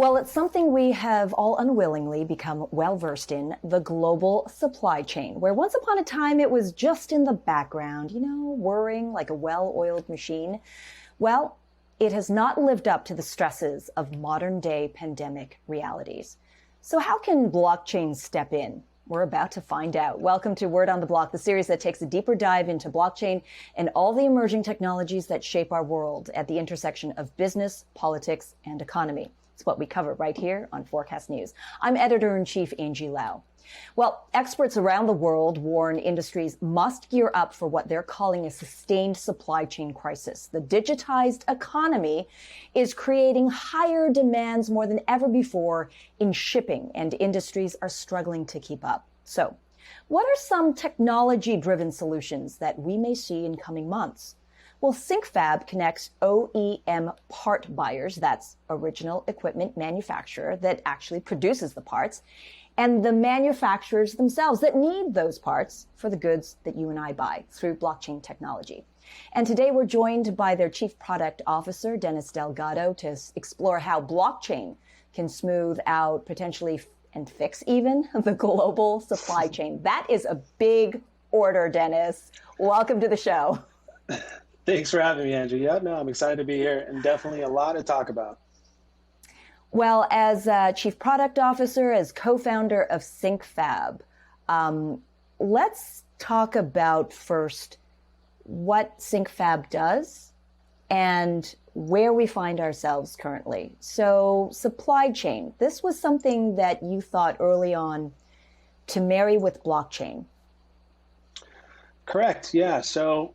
Well, it's something we have all unwillingly become well-versed in, the global supply chain, where once upon a time it was just in the background, whirring like a well-oiled machine. Well, it has not lived up to the stresses of modern-day pandemic realities. So how can blockchain step in? We're about to find out. Welcome to Word on the Block, the series that takes a deeper dive into blockchain and all the emerging technologies that shape our world at the intersection of business, politics, and economy. It's what we cover right here on Forkast.News. I'm Editor-in-Chief Angie Lau. Well, experts around the world warn industries must gear up for what they're calling a sustained supply chain crisis. The digitized economy is creating higher demands more than ever before in shipping, and industries are struggling to keep up. So, what are some technology-driven solutions that we may see in coming months? Well, SyncFab connects OEM part buyers, that's original equipment manufacturer that actually produces the parts, and the manufacturers themselves that need those parts for the goods that you and I buy through blockchain technology. And today we're joined by their Chief Product Officer, Delgado, to explore how blockchain can smooth out potentially and fix even the global supply chain. That is a big order, Dennis. Welcome to the show. Thanks for having me, Angie. Yeah, no, I'm excited to be here and definitely a lot to talk about. Well, as Chief Product Officer, as co-founder of SyncFab, let's talk about first what SyncFab does and where we find ourselves currently. So supply chain, this was something that you thought early on to marry with blockchain. Correct, yeah. So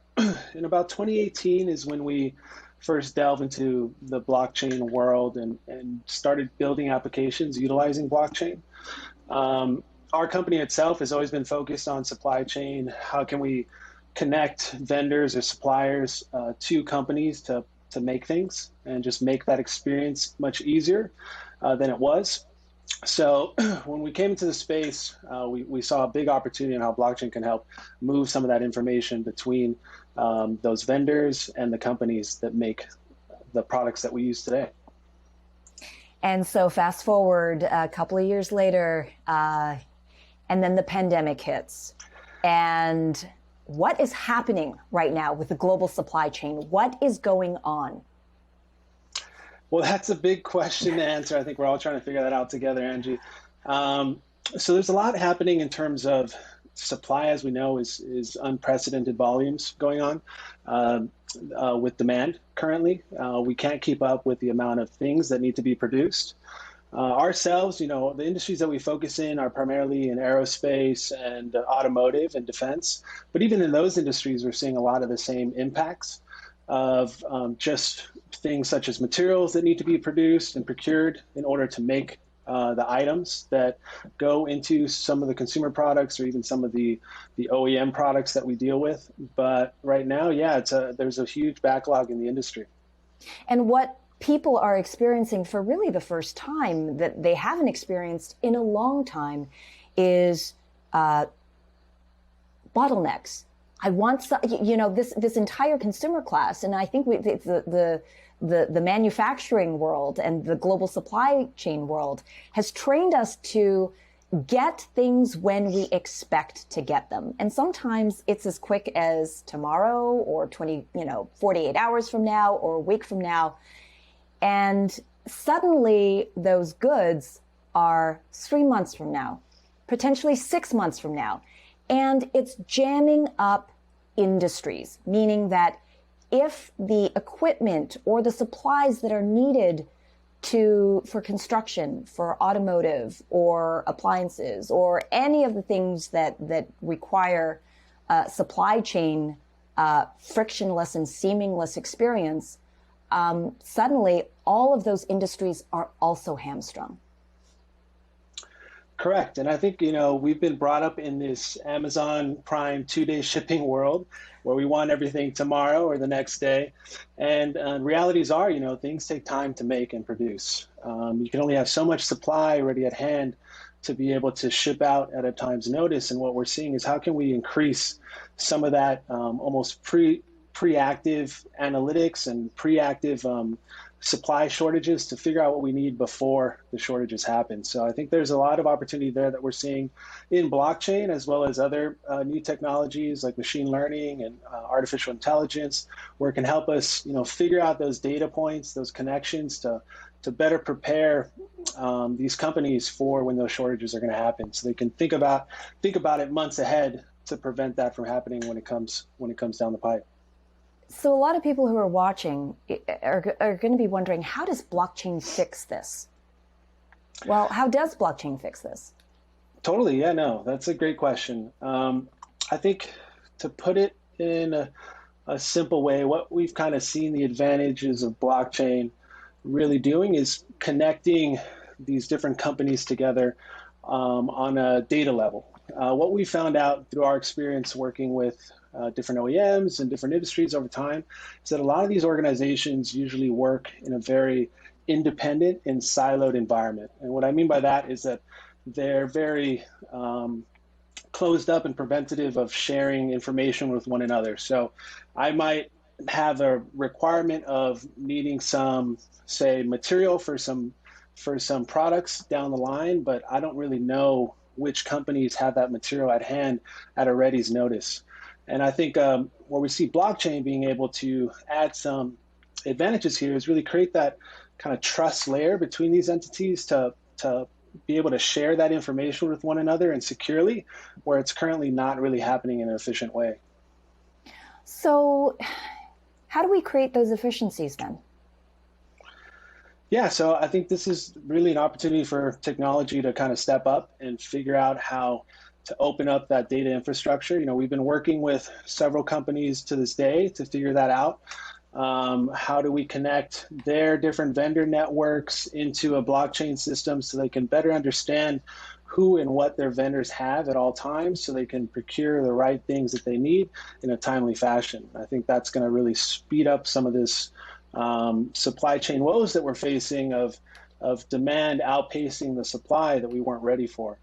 in about 2018 is when we first delved into the blockchain world and started building applications utilizing blockchain. Our company itself has always been focused on supply chain. How can we connect vendors or suppliers to companies to make things and just make that experience much easier than it was. So when we came into the space, we saw a big opportunity in how blockchain can help move some of that information between those vendors and the companies that make the products that we use today. And so fast forward a couple of years later, and then the pandemic hits. And what is happening right now with the global supply chain? What is going on? Well, that's a big question to answer. I think we're all trying to figure that out together, Angie. So there's a lot happening in terms of supply, as we know, is unprecedented volumes going on with demand currently. We can't keep up with the amount of things that need to be produced. Ourselves, the industries that we focus in are primarily in aerospace and automotive and defense. But even in those industries, we're seeing a lot of the same impacts of just things such as materials that need to be produced and procured in order to make the items that go into some of the consumer products or even some of the OEM products that we deal with. But right now, yeah, there's a huge backlog in the industry. And what people are experiencing for really the first time that they haven't experienced in a long time is bottlenecks. I want this entire consumer class, and I think the manufacturing world and the global supply chain world has trained us to get things when we expect to get them. And sometimes it's as quick as tomorrow or 48 hours from now or a week from now. And suddenly those goods are 3 months from now, potentially 6 months from now. And it's jamming up industries, meaning that if the equipment or the supplies that are needed for construction, for automotive or appliances or any of the things that require supply chain frictionless and seamless experience, suddenly all of those industries are also hamstrung. Correct. And I think, we've been brought up in this Amazon Prime 2-day shipping world where we want everything tomorrow or the next day. And realities are, things take time to make and produce. You can only have so much supply ready at hand to be able to ship out at a time's notice. And what we're seeing is how can we increase some of that almost pre-active analytics and pre-active supply shortages to figure out what we need before the shortages happen. So I think there's a lot of opportunity there that we're seeing in blockchain, as well as other new technologies like machine learning and artificial intelligence, where it can help us, figure out those data points, those connections to better prepare these companies for when those shortages are going to happen, so they can think about it months ahead to prevent that from happening when it comes down the pipe. So a lot of people who are watching are going to be wondering, how does blockchain fix this? Well, how does blockchain fix this? Totally, yeah, no, that's a great question. I think, to put it in a simple way, what we've kind of seen the advantages of blockchain really doing is connecting these different companies together on a data level. What we found out through our experience working with different OEMs and different industries over time is that a lot of these organizations usually work in a very independent and siloed environment. And what I mean by that is that they're very closed up and preventative of sharing information with one another. So I might have a requirement of needing some, say, material for some products down the line, but I don't really know which companies have that material at hand at a ready's notice. And I think where we see blockchain being able to add some advantages here is really create that kind of trust layer between these entities to be able to share that information with one another and securely, where it's currently not really happening in an efficient way. So how do we create those efficiencies then? Yeah, so I think this is really an opportunity for technology to kind of step up and figure out how to open up that data infrastructure. We've been working with several companies to this day to figure that out. How do we connect their different vendor networks into a blockchain system so they can better understand who and what their vendors have at all times, so they can procure the right things that they need in a timely fashion? I think that's going to really speed up some of this supply chain woes that we're facing of demand outpacing the supply that we weren't ready for.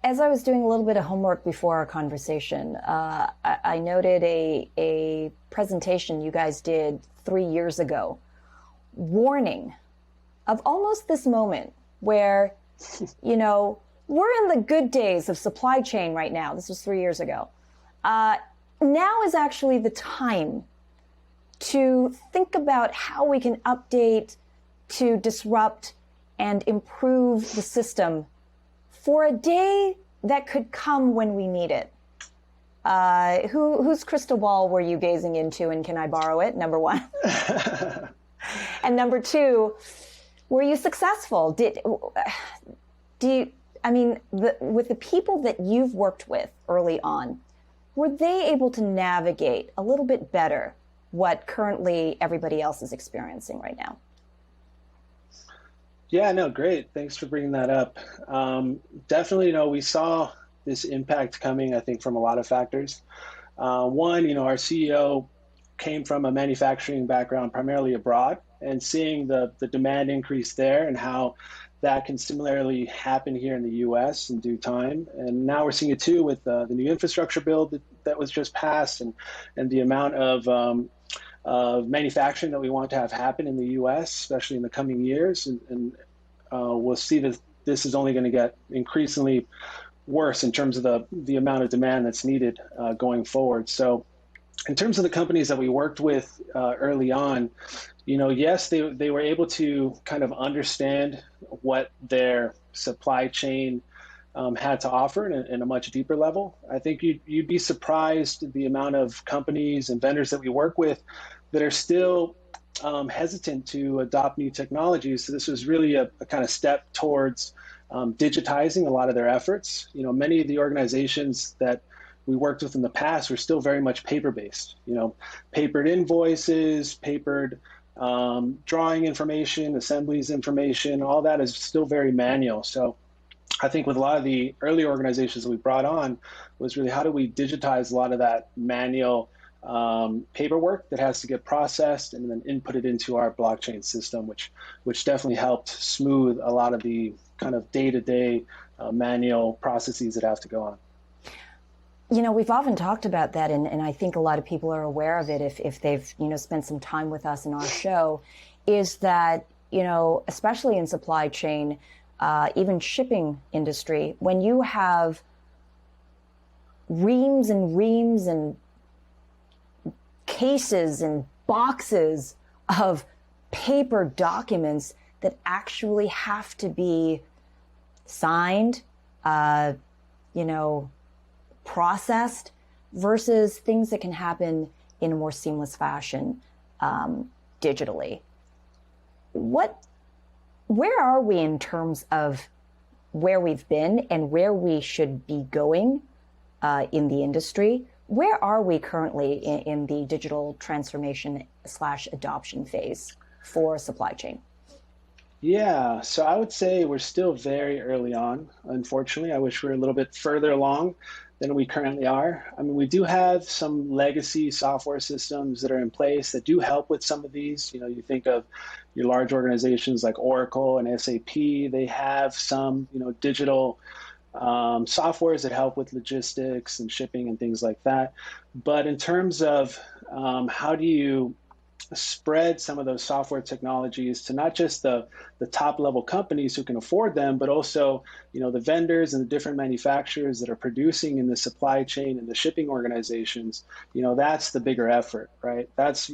As I was doing a little bit of homework before our conversation, I noted a presentation you guys did 3 years ago, warning of almost this moment where, we're in the good days of supply chain right now. This was 3 years ago. Now is actually the time to think about how we can update, to disrupt, and improve the system for a day that could come when we need it. Whose crystal ball were you gazing into, and can I borrow it? Number one. And number two, were you successful? With the people that you've worked with early on, were they able to navigate a little bit better what currently everybody else is experiencing right now? Yeah, no, great. Thanks for bringing that up. Definitely, we saw this impact coming, I think, from a lot of factors. One, our CEO came from a manufacturing background, primarily abroad, and seeing the demand increase there and how that can similarly happen here in the US in due time. And now we're seeing it too with the new infrastructure bill that was just passed, and the amount of manufacturing that we want to have happen in the US, especially in the coming years. And we'll see that this is only going to get increasingly worse in terms of the amount of demand that's needed going forward. So in terms of the companies that we worked with early on, yes, they were able to kind of understand what their supply chain had to offer in a much deeper level. I think you'd be surprised the amount of companies and vendors that we work with that are still hesitant to adopt new technologies. So this was really a kind of step towards digitizing a lot of their efforts. Many of the organizations that we worked with in the past were still very much paper-based. Papered invoices, papered drawing information, assemblies information, all that is still very manual. So I think with a lot of the early organizations that we brought on was really, how do we digitize a lot of that manual paperwork that has to get processed and then inputted into our blockchain system, which definitely helped smooth a lot of the kind of day-to-day manual processes that have to go on. We've often talked about that, and I think a lot of people are aware of it if they've, spent some time with us in our show, is that, especially in supply chain, even shipping industry, when you have reams and cases and boxes of paper documents that actually have to be signed, processed, versus things that can happen in a more seamless fashion digitally. Where are we in terms of where we've been and where we should be going in the industry? Where are we currently in the digital transformation / adoption phase for supply chain? Yeah, so I would say we're still very early on. Unfortunately, I wish we were a little bit further along than we currently are. I mean, we do have some legacy software systems that are in place that do help with some of these. You think of your large organizations like Oracle and SAP, they have some, digital softwares that help with logistics and shipping and things like that. But in terms of how do you spread some of those software technologies to not just the top level companies who can afford them, but also, the vendors and the different manufacturers that are producing in the supply chain and the shipping organizations, that's the bigger effort, right? That's,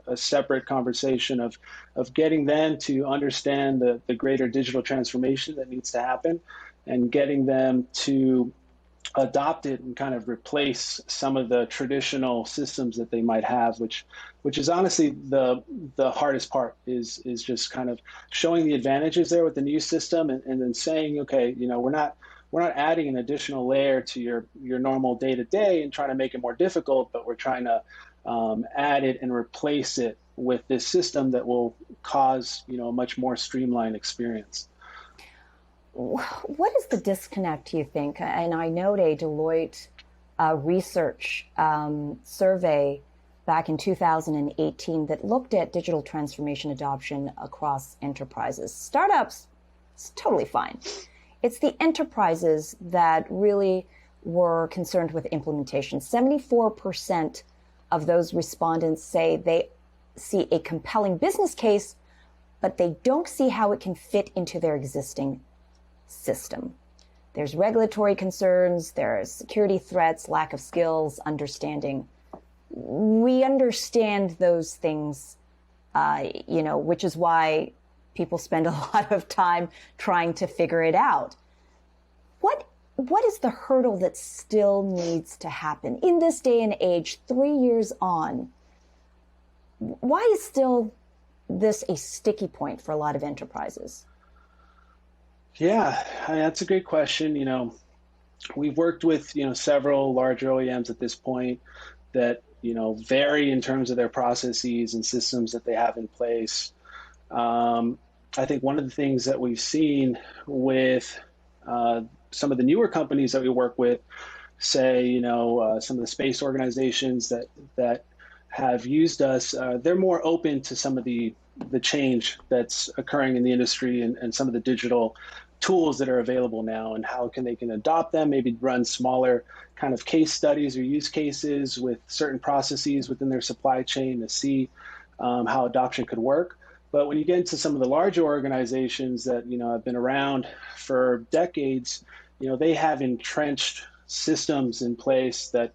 a separate conversation of getting them to understand the greater digital transformation that needs to happen and getting them to adopt it and kind of replace some of the traditional systems that they might have, which is honestly the hardest part is just kind of showing the advantages there with the new system and then saying, okay, we're not adding an additional layer to your normal day to day and trying to make it more difficult, but we're trying to add it and replace it with this system that will cause, a much more streamlined experience. What is the disconnect, you think? And I note a Deloitte research survey back in 2018 that looked at digital transformation adoption across enterprises. Startups, it's totally fine. It's the enterprises that really were concerned with implementation. 74% of those respondents say they see a compelling business case, but they don't see how it can fit into their existing system. There's regulatory concerns, there's security threats, lack of skills, understanding. We understand those things, which is why people spend a lot of time trying to figure it out. What is the hurdle that still needs to happen in this day and age, 3 years on? Why is still this a sticky point for a lot of enterprises? Yeah, that's a great question. We've worked with, several larger OEMs at this point that, vary in terms of their processes and systems that they have in place. I think one of the things that we've seen with some of the newer companies that we work with, say, some of the space organizations that have used us, they're more open to some of the change that's occurring in the industry and some of the digital tools that are available now and how they can adopt them, maybe run smaller kind of case studies or use cases with certain processes within their supply chain to see how adoption could work. But when you get into some of the larger organizations that have been around for decades, they have entrenched systems in place that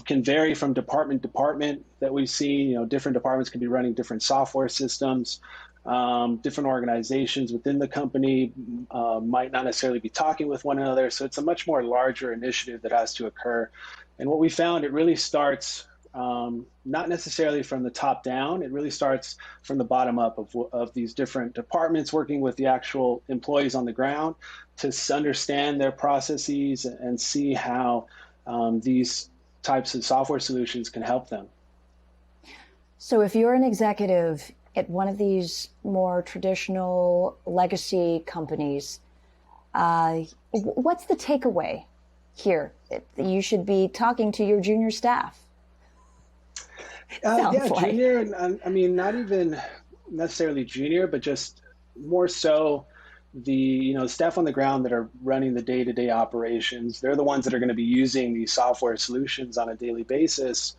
can vary from department to department that we've seen. Different departments can be running different software systems. Different organizations within the company might not necessarily be talking with one another. So it's a much more larger initiative that has to occur. And what we found, it really starts not necessarily from the top down. It really starts from the bottom up of these different departments working with the actual employees on the ground to understand their processes and see how these types of software solutions can help them. So if you're an executive at one of these more traditional legacy companies, what's the takeaway here? You should be talking to your junior staff. Junior, and I mean, not even necessarily junior, but just more so the staff on the ground that are running the day-to-day operations, they're the ones that are going to be using these software solutions on a daily basis.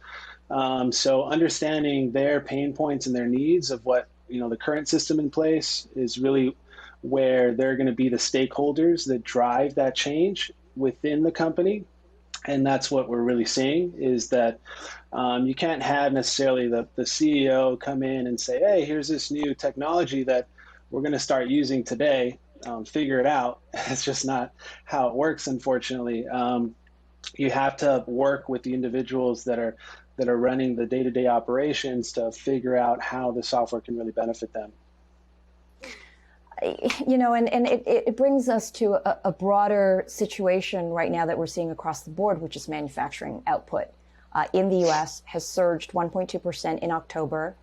So understanding their pain points and their needs of what the current system in place is really where they're going to be the stakeholders that drive that change within the company. And that's what we're really seeing is that you can't have necessarily the CEO come in and say, hey, here's this new technology that we're going to start using today. Figure it out. It's just not how it works, unfortunately. You have to work with the individuals that are running the day-to-day operations to figure out how the software can really benefit them. And it brings us to a broader situation right now that we're seeing across the board, which is manufacturing output in the U.S. has surged 1.2% in October.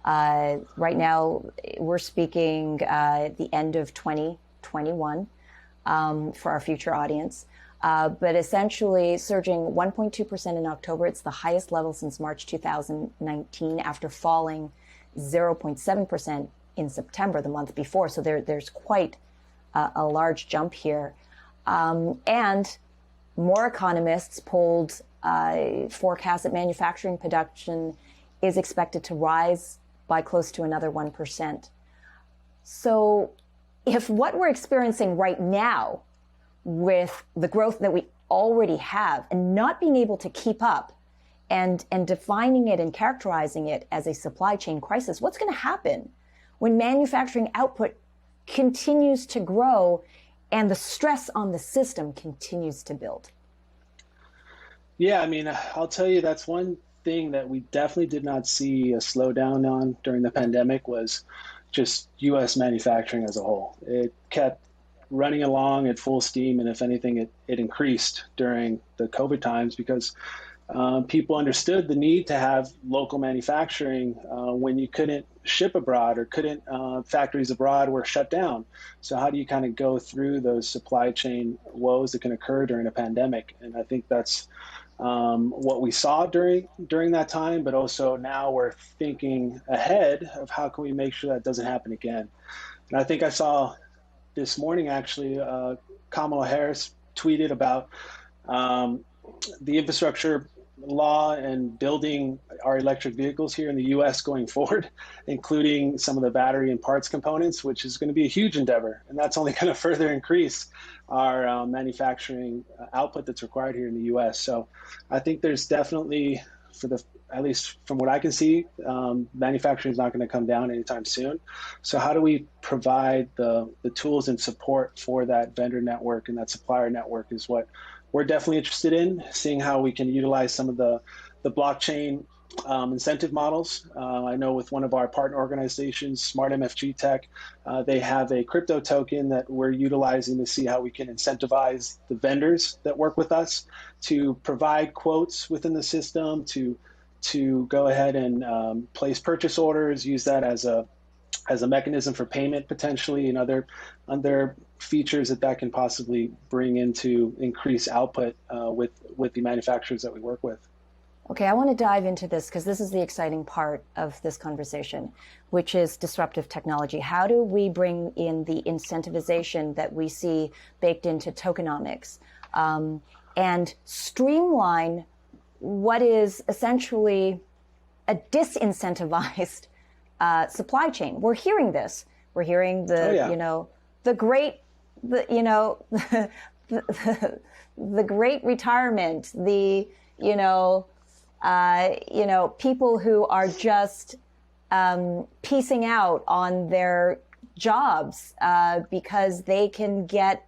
Right now, we're speaking the end of 2021 for our future audience. But essentially surging 1.2% in October. It's the highest level since March 2019 after falling 0.7% in September, the month before. So there's quite a large jump here. And more economists polled forecast that manufacturing production is expected to rise by close to another 1%. So if what we're experiencing right now with the growth that we already have and not being able to keep up and defining it and characterizing it as a supply chain crisis, what's going to happen when manufacturing output continues to grow and the stress on the system continues to build? Yeah, I mean, I'll tell you, that's one thing that we definitely did not see a slowdown on during the pandemic was just U.S. manufacturing as a whole. It kept running along at full steam, and if anything, it increased during the COVID times because people understood the need to have local manufacturing when you couldn't ship abroad or couldn't factories abroad were shut down. So how do you kind of go through those supply chain woes that can occur during a pandemic? And I think that's what we saw during that time, but also now we're thinking ahead of how can we make sure that doesn't happen again. And I think I saw this morning, actually, Kamala Harris tweeted about the infrastructure law and building our electric vehicles here in the U.S. going forward, including some of the battery and parts components, which is going to be a huge endeavor. And that's only going to further increase our manufacturing output that's required here in the U.S. So I think there's definitely, at least from what I can see, manufacturing is not going to come down anytime soon. So how do we provide the tools and support for that vendor network and that supplier network is what we're definitely interested in, seeing how we can utilize some of the blockchain incentive models. I know with one of our partner organizations, Smart MFG Tech, they have a crypto token that we're utilizing to see how we can incentivize the vendors that work with us to provide quotes within the system, to go ahead and place purchase orders, use that as a mechanism for payment potentially, and other features that can possibly bring into increased output with the manufacturers that we work with. Okay, I want to dive into this because this is the exciting part of this conversation, which is disruptive technology. How do we bring in the incentivization that we see baked into tokenomics and streamline what is essentially a disincentivized supply chain? We're hearing this. We're hearing the great retirement, people who are just piecing out on their jobs because they can get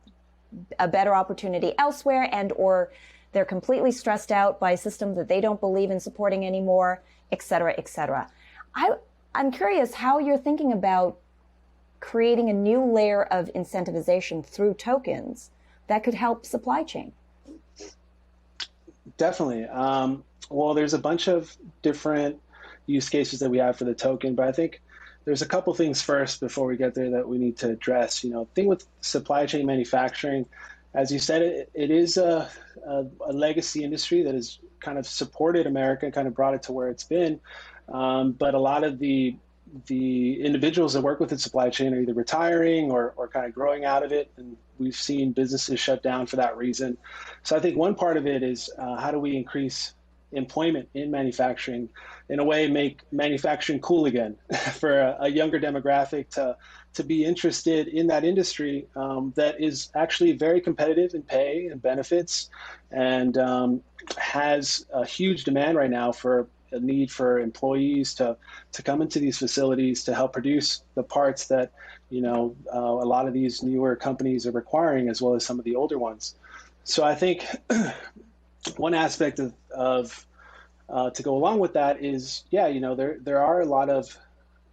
a better opportunity elsewhere, and or they're completely stressed out by a system that they don't believe in supporting anymore, et cetera, et cetera. I'm curious how you're thinking about creating a new layer of incentivization through tokens that could help supply chain. Definitely. Well, there's a bunch of different use cases that we have for the token, but I think there's a couple things first before we get there that we need to address. Thing with supply chain manufacturing, as you said, it is a legacy industry that has kind of supported America, kind of brought it to where it's been. But a lot of the the individuals that work with the supply chain are either retiring or kind of growing out of it, and we've seen businesses shut down for that reason. So I think one part of it is how do we increase employment in manufacturing, in a way make manufacturing cool again for a younger demographic to be interested in that industry that is actually very competitive in pay and benefits, and has a huge demand right now for a need for employees to come into these facilities to help produce the parts that a lot of these newer companies are requiring, as well as some of the older ones. So I think one aspect of to go along with that is, there are a lot of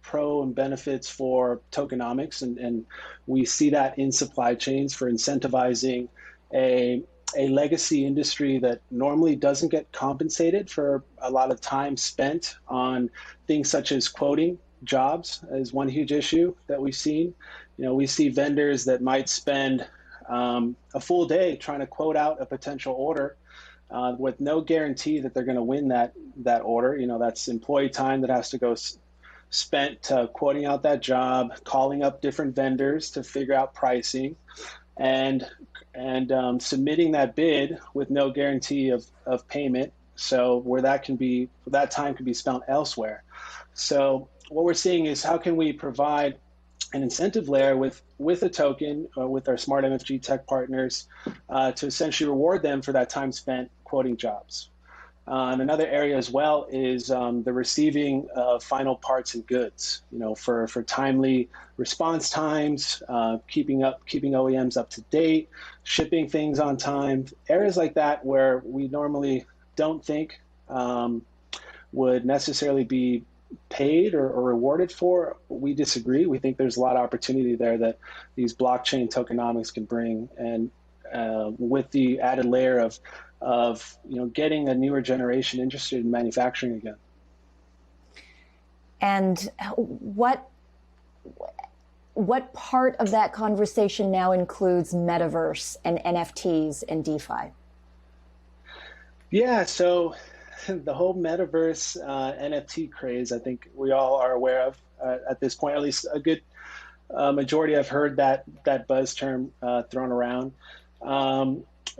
pro and benefits for tokenomics, and we see that in supply chains for incentivizing a legacy industry that normally doesn't get compensated for a lot of time spent on things such as quoting jobs is one huge issue that we've seen. We see vendors that might spend a full day trying to quote out a potential order with no guarantee that they're going to win that order. That's employee time that has to go spent quoting out that job, calling up different vendors to figure out pricing, and submitting that bid with no guarantee of payment. So where that time can be spent elsewhere. So what we're seeing is, how can we provide an incentive layer with a token with our smart MFG tech partners to essentially reward them for that time spent quoting jobs. And another area as well is the receiving final parts and goods, for timely response times, keeping OEMs up to date, shipping things on time, areas like that where we normally don't think would necessarily be paid or rewarded for. We disagree. We think there's a lot of opportunity there that these blockchain tokenomics can bring, and with the added layer of getting a newer generation interested in manufacturing again. And what part of that conversation now includes Metaverse and NFTs and DeFi? Yeah, so the whole Metaverse NFT craze, I think we all are aware of at this point. At least a good majority have heard that buzz term thrown around.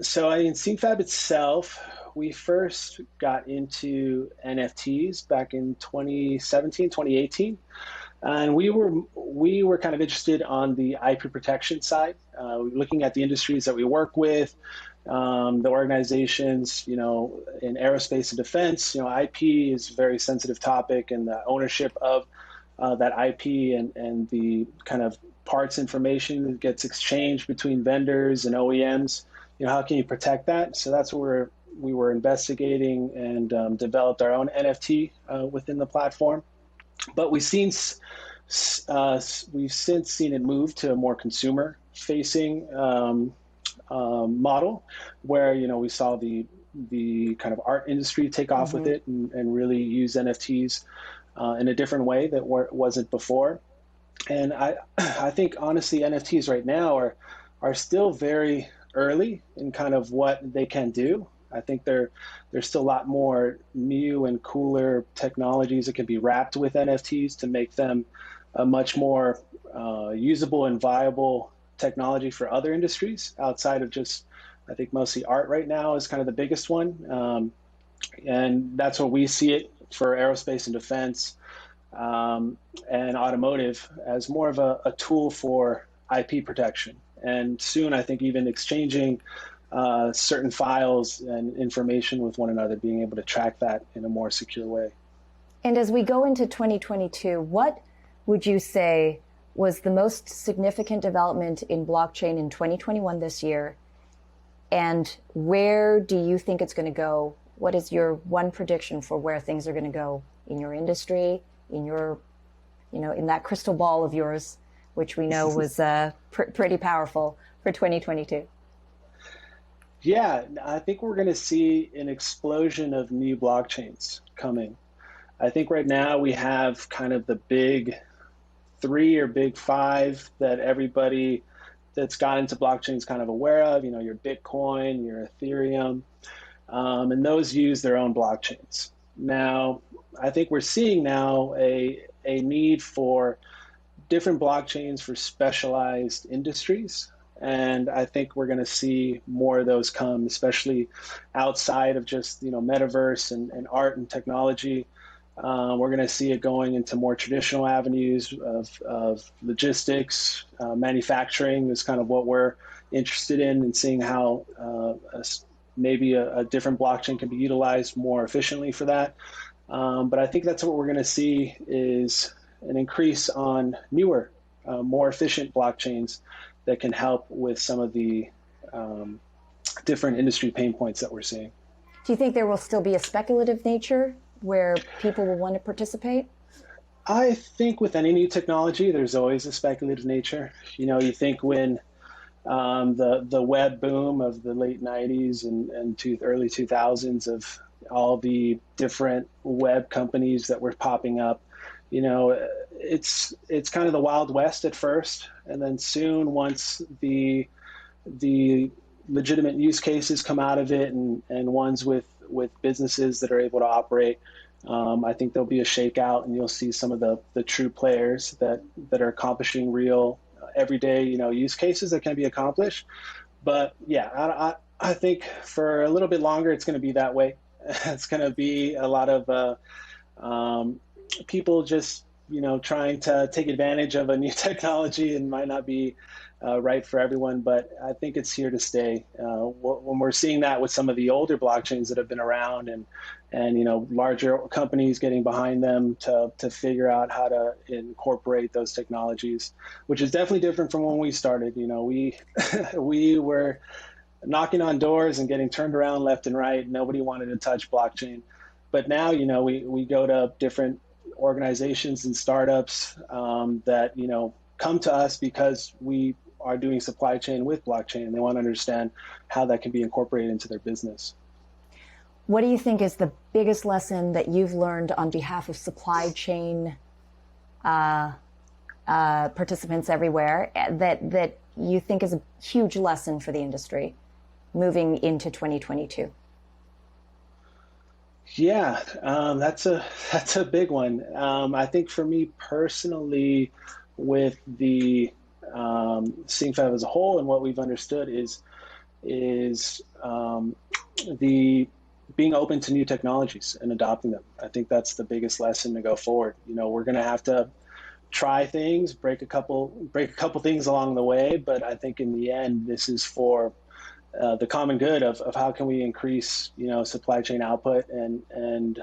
So in SyncFab itself, we first got into NFTs back in 2017, 2018. And we were kind of interested on the IP protection side, looking at the industries that we work with, the organizations, in aerospace and defense. IP is a very sensitive topic, and the ownership of that IP and the kind of parts information that gets exchanged between vendors and OEMs. How can you protect that? So that's where we were investigating and developed our own NFT within the platform. But we've since seen it move to a more consumer-facing model, where we saw the kind of art industry take off with it and really use NFTs in a different way that wasn't before. And I think honestly, NFTs right now are still very early in kind of what they can do. I think there's still a lot more new and cooler technologies that can be wrapped with NFTs to make them a much more usable and viable technology for other industries outside of just, I think mostly art right now is kind of the biggest one. And that's what we see it for aerospace and defense and automotive, as more of a tool for IP protection. And soon, I think even exchanging certain files and information with one another, being able to track that in a more secure way. And as we go into 2022, what would you say was the most significant development in blockchain in 2021 this year? And where do you think it's going to go? What is your one prediction for where things are going to go in your industry, in your, in that crystal ball of yours, which we know was pretty powerful for 2022? Yeah, I think we're going to see an explosion of new blockchains coming. I think right now we have kind of the big three or big five that everybody that's got into blockchain is kind of aware of. Your Bitcoin, your Ethereum, and those use their own blockchains. Now, I think we're seeing now a a need for different blockchains for specialized industries. And I think we're going to see more of those come, especially outside of just metaverse and art and technology. We're going to see it going into more traditional avenues of logistics, manufacturing is kind of what we're interested in, and seeing how maybe a different blockchain can be utilized more efficiently for that. But I think that's what we're going to see is an increase on newer, more efficient blockchains that can help with some of the different industry pain points that we're seeing. Do you think there will still be a speculative nature where people will want to participate? I think with any new technology, there's always a speculative nature. You think when the web boom of the late 90s and early 2000s of all the different web companies that were popping up, it's kind of the Wild West at first, and then soon, once the legitimate use cases come out of it, and ones with businesses that are able to operate, I think there'll be a shakeout, and you'll see some of the true players that are accomplishing real everyday use cases that can be accomplished. But yeah, I think for a little bit longer it's going to be that way. It's going to be a lot of people just trying to take advantage of a new technology, and might not be right for everyone, but I think it's here to stay. When we're seeing that with some of the older blockchains that have been around, and larger companies getting behind them to figure out how to incorporate those technologies, which is definitely different from when we started. We were knocking on doors and getting turned around left and right. Nobody wanted to touch blockchain. But now, we go to different organizations and startups that, come to us because we are doing supply chain with blockchain, and they want to understand how that can be incorporated into their business. What do you think is the biggest lesson that you've learned on behalf of supply chain participants everywhere that you think is a huge lesson for the industry moving into 2022? Yeah, that's a big one. I think for me personally, with the SyncFab as a whole, and what we've understood is the being open to new technologies and adopting them. I think that's the biggest lesson to go forward. We're going to have to try things, break a couple things along the way, but I think in the end, this is for the common good of how can we increase, supply chain output and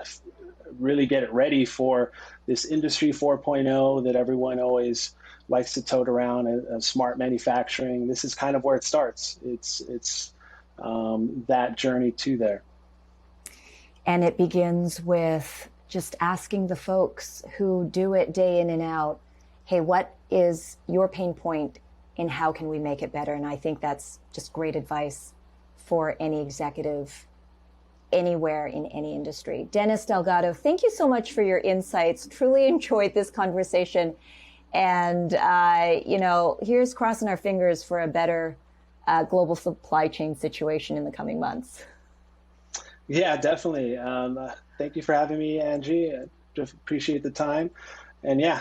really get it ready for this industry 4.0 that everyone always likes to tote around, smart manufacturing. This is kind of where it starts. It's that journey to there. And it begins with just asking the folks who do it day in and out, hey, what is your pain point and how can we make it better? And I think that's just great advice for any executive anywhere in any industry. Dennis Delgado, thank you so much for your insights. Truly enjoyed this conversation. And, here's crossing our fingers for a better global supply chain situation in the coming months. Yeah, definitely. Thank you for having me, Angie. I just appreciate the time. And yeah,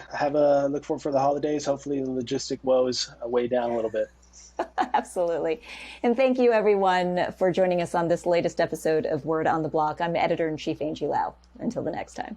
look forward for the holidays. Hopefully the logistic woes way down a little bit. Absolutely. And thank you, everyone, for joining us on this latest episode of Word on the Block. I'm Editor-in-Chief Angie Lau. Until the next time.